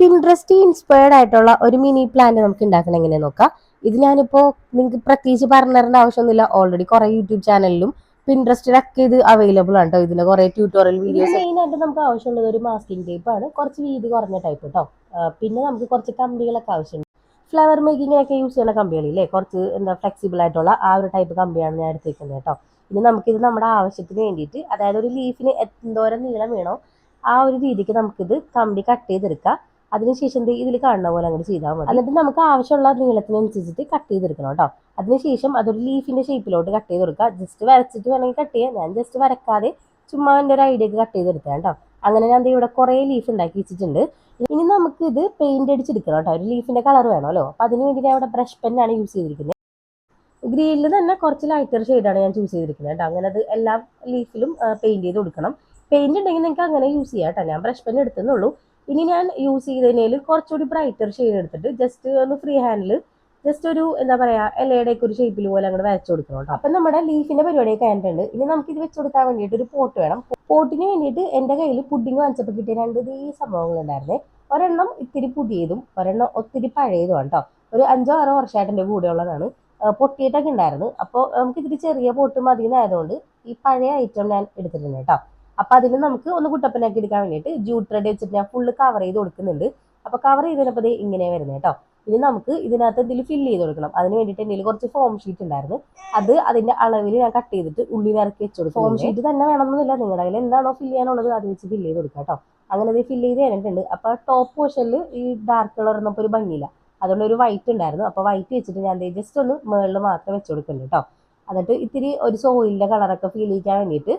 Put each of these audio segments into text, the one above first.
Pinterest inspired ആയിട്ടുള്ള ഒരു mini plant നമുക്ക് ഉണ്ടാക്കണം എങ്ങനെ നോക്കാം. ഇത് ഞാനിപ്പോ നിങ്ങൾക്ക് പ്രത്യേകിച്ച് പറഞ്ഞു തരേണ്ട ആവശ്യമൊന്നുമില്ല. ഓൾറെഡി കുറെ യൂട്യൂബ് ചാനലിലും പിൻട്രസ്റ്റിലൊക്കെ ഇത് അവൈലബിൾ ആണ് കേട്ടോ. ഇതിന്റെ കുറെ ട്യൂട്ടോറിയൽ വീഡിയോസ്. മെയിൻ ആയിട്ട് നമുക്ക് ആവശ്യമുള്ളത് ഒരു മാസ്കിംഗ് ടേപ്പ് ആണ്, കുറച്ച് വീതി കുറഞ്ഞ ടൈപ്പ് കേട്ടോ. പിന്നെ നമുക്ക് കുറച്ച് കമ്പികളൊക്കെ ആവശ്യമുണ്ട്. ഫ്ലവർ മേക്കിങ്ങിനൊക്കെ യൂസ് ചെയ്യുന്ന കമ്പികളില്ലേ, കുറച്ച് എന്താ ഫ്ലെക്സിബിൾ ആയിട്ടുള്ള ആ ഒരു ടൈപ്പ് കമ്പിയാണ് ഞാൻ എടുത്തേക്കുന്നത് കേട്ടോ. ഇനി നമുക്കിത് നമ്മുടെ ആവശ്യത്തിന് വേണ്ടിയിട്ട്, അതായത് ഒരു ലീഫിന് എന്തോരം നീളം വേണോ ആ ഒരു രീതിക്ക് നമുക്കിത് കമ്പി കട്ട് ചെയ്തെടുക്കാം. അതിനുശേഷം ഇതിൽ കാണുന്ന പോലെ അങ്ങോട്ട് ചെയ്താൽ മതി. എന്നിട്ട് നമുക്ക് ആവശ്യമുള്ള നീളത്തിനനുസരിച്ചിട്ട് കട്ട് ചെയ്തെടുക്കണം കേട്ടോ. അതിനുശേഷം അതൊരു ലീഫിന്റെ ഷേപ്പിലോട്ട് കട്ട് ചെയ്ത് കൊടുക്കുക. ജസ്റ്റ് വരച്ചിട്ട് വേണമെങ്കിൽ കട്ട് ചെയ്യാം. ഞാൻ ജസ്റ്റ് വരക്കാതെ ചുമ്മാ എൻ്റെ ഒരു ഐഡിയക്ക് കട്ട് ചെയ്തെടുക്കാം കേട്ടോ. അങ്ങനെ ഞാൻ ഇവിടെ കുറേ ലീഫ് ഉണ്ടാക്കി വെച്ചിട്ടുണ്ട്. ഇനി നമുക്ക് ഇത് പെയിന്റ് അടിച്ചെടുക്കണം കേട്ടോ. ഒരു ലീഫിന്റെ കളർ വേണമല്ലോ. അപ്പൊ അതിന് വേണ്ടി ഞാൻ ഇവിടെ ബ്രഷ് പെന്നാണ് യൂസ് ചെയ്തിരിക്കുന്നത്. ഗ്രീനിൽ തന്നെ കുറച്ച് ലൈറ്റർ ഷെയ്ഡാണ് ഞാൻ ചൂസ് ചെയ്തിരിക്കുന്നത് കേട്ടോ. അങ്ങനെ അത് എല്ലാ ലീഫിലും പെയിന്റ് ചെയ്ത് കൊടുക്കണം. പെയിന്റ് ഉണ്ടെങ്കിൽ നിങ്ങൾക്ക് അങ്ങനെ യൂസ് ചെയ്യാം കേട്ടോ. ഞാൻ ബ്രഷ് പെൻ എടുത്തെന്നുള്ളൂ. ഇനി ഞാൻ യൂസ് ചെയ്തതിനേൽ കുറച്ചുകൂടി ബ്രൈറ്റർ ഷെയ്ഡ് എടുത്തിട്ട് ജസ്റ്റ് ഒന്ന് ഫ്രീ ഹാൻഡിൽ ജസ്റ്റ് ഒരു എന്താ പറയാ ഇലയുടെ ഒക്കെ ഒരു ഷേപ്പിൽ പോലെ അങ്ങോട്ട് വരച്ചു കൊടുക്കണം കേട്ടോ. അപ്പം നമ്മുടെ ലീഫിന്റെ പരിപാടിയൊക്കെ കഴിഞ്ഞിട്ടുണ്ട്. ഇനി നമുക്ക് ഇത് വെച്ച് കൊടുക്കാൻ വേണ്ടിയിട്ട് ഒരു പോട്ട് വേണം. പോട്ടിന് വേണ്ടിയിട്ട് എൻ്റെ കയ്യിൽ പുഡിങ് വാങ്ങിച്ചപ്പോൾ കിട്ടിയ രണ്ട് ഈ സംഭവങ്ങൾ ഉണ്ടായിരുന്നേ. ഒരെണ്ണം ഇത്തിരി പുതിയതും ഒരെണ്ണം ഒത്തിരി പഴയതുമാണ് കേട്ടോ. ഒരു 5-6 വർഷമായിട്ട് എൻ്റെ കൂടെ ഉള്ളതാണ്. പൊട്ടിയിട്ടൊക്കെ ഉണ്ടായിരുന്നു. അപ്പോൾ നമുക്ക് ഇതിരി ചെറിയ പോട്ട് മതിയെന്നായതുകൊണ്ട് ഈ പഴയ ഐറ്റം ഞാൻ എടുത്തിട്ടുണ്ട് കേട്ടോ. അപ്പൊ അതിന് നമുക്ക് ഒന്ന് കുട്ടപ്പനാക്കി എടുക്കാൻ വേണ്ടിയിട്ട് ജൂട്ട് ത്രെഡ് വെച്ചിട്ട് ഞാൻ ഫുള്ള് കവർ ചെയ്ത് കൊടുക്കുന്നുണ്ട്. അപ്പൊ കവർ ചെയ്തപ്പോൾ ഇങ്ങനെ വരുന്നത് കേട്ടോ. ഇനി നമുക്ക് ഇതിനകത്ത് എന്തെങ്കിലും ഫില്ല് ചെയ്ത് കൊടുക്കണം. അതിന് വേണ്ടിയിട്ട് എൻ്റെ കുറച്ച് ഫോം ഷീറ്റ് ഉണ്ടായിരുന്നു. അത് അതിന്റെ അളവിൽ ഞാൻ കട്ട് ചെയ്തിട്ട് ഉള്ളിൽ ഇറക്കി വെച്ച് കൊടുക്കും. ഫോം ഷീറ്റ് തന്നെ വേണമെന്നില്ല, നിങ്ങളുടെ കയ്യിൽ എന്താണോ ഫില്ല് ചെയ്യാനുള്ളത് അത് വെച്ച് ഫില്ല് ചെയ്ത് കൊടുക്കാം കേട്ടോ. അങ്ങനെ ഇത് ഫില്ല് ചെയ്ത് കഴിഞ്ഞിട്ടുണ്ട്. അപ്പൊ ടോപ്പ് പോർഷനിൽ ഈ ഡാർക്ക് കളർ ഒന്നും ഒരു ഭംഗിയില്ല. അതുകൊണ്ട് ഒരു വൈറ്റ് ഉണ്ടായിരുന്നു. അപ്പോൾ വൈറ്റ് വെച്ചിട്ട് ഞാൻ ജസ്റ്റ് ഒന്ന് മേളിൽ മാത്രം വെച്ച് കൊടുക്കുന്നുണ്ട് കേട്ടോ. എന്നിട്ട് ഇത്തിരി ഒരു സോയിലിന്റെ കളറൊക്കെ ഫീൽ ചെയ്യാൻ വേണ്ടിയിട്ട്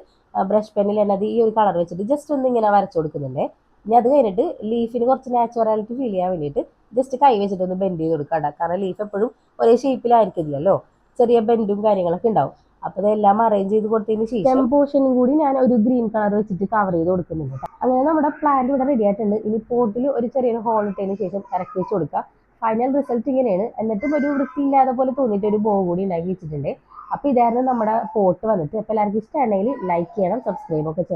ബ്രഷ് പെന്നിൽ തന്നെ അത് ഈ ഒരു കളർ വെച്ചിട്ട് ജസ്റ്റ് ഒന്ന് ഇങ്ങനെ വരച്ചു കൊടുക്കുന്നുണ്ട്. ഇനി അത് കഴിഞ്ഞിട്ട് ലീഫിന് കുറച്ച് നാച്ചുറാലിറ്റി ഫീൽ ചെയ്യാൻ വേണ്ടിയിട്ട് ജസ്റ്റ് കൈ വെച്ചിട്ട് ഒന്ന് ബെൻഡ് ചെയ്ത് കൊടുക്കാം. കാരണം ലീഫ് എപ്പോഴും ഒരേ ഷേപ്പിലായിരിക്കില്ലല്ലോ, ചെറിയ ബെൻഡും കാര്യങ്ങളൊക്കെ ഉണ്ടാവും. അപ്പോൾ ഇതെല്ലാം അറേഞ്ച് ചെയ്ത് കൊടുത്തതിന് ശേഷം പോർഷനും കൂടി ഞാൻ ഒരു ഗ്രീൻ കളർ വെച്ചിട്ട് കവർ ചെയ്ത് കൊടുക്കുന്നുണ്ട്. അങ്ങനെ നമ്മുടെ പ്ലാന്റ് ഇവിടെ റെഡി ആയിട്ടുണ്ട്. ഇനി പോട്ടിൽ ഒരു ചെറിയൊരു ഹോൾ ഇട്ടതിന് ശേഷം ഇറക്കി വെച്ച് കൊടുക്കുക. ഫൈനൽ റിസൾട്ട് ഇങ്ങനെയാണ്. എന്നിട്ടും ഒരു വൃത്തിയില്ലാതെ പോലെ തോന്നിയിട്ട് ഒരു ബോ കൂടി ഉണ്ടാക്കി വെച്ചിട്ടുണ്ട്. അപ്പോൾ ഇതായിരുന്നു നമ്മുടെ പോട്ട് വന്നിട്ട്. അപ്പോൾ എല്ലാവർക്കും ഇഷ്ടമാണെങ്കിൽ ലൈക്ക് ചെയ്യണം, സബ്സ്ക്രൈബ് ഒക്കെ ചെയ്യണം.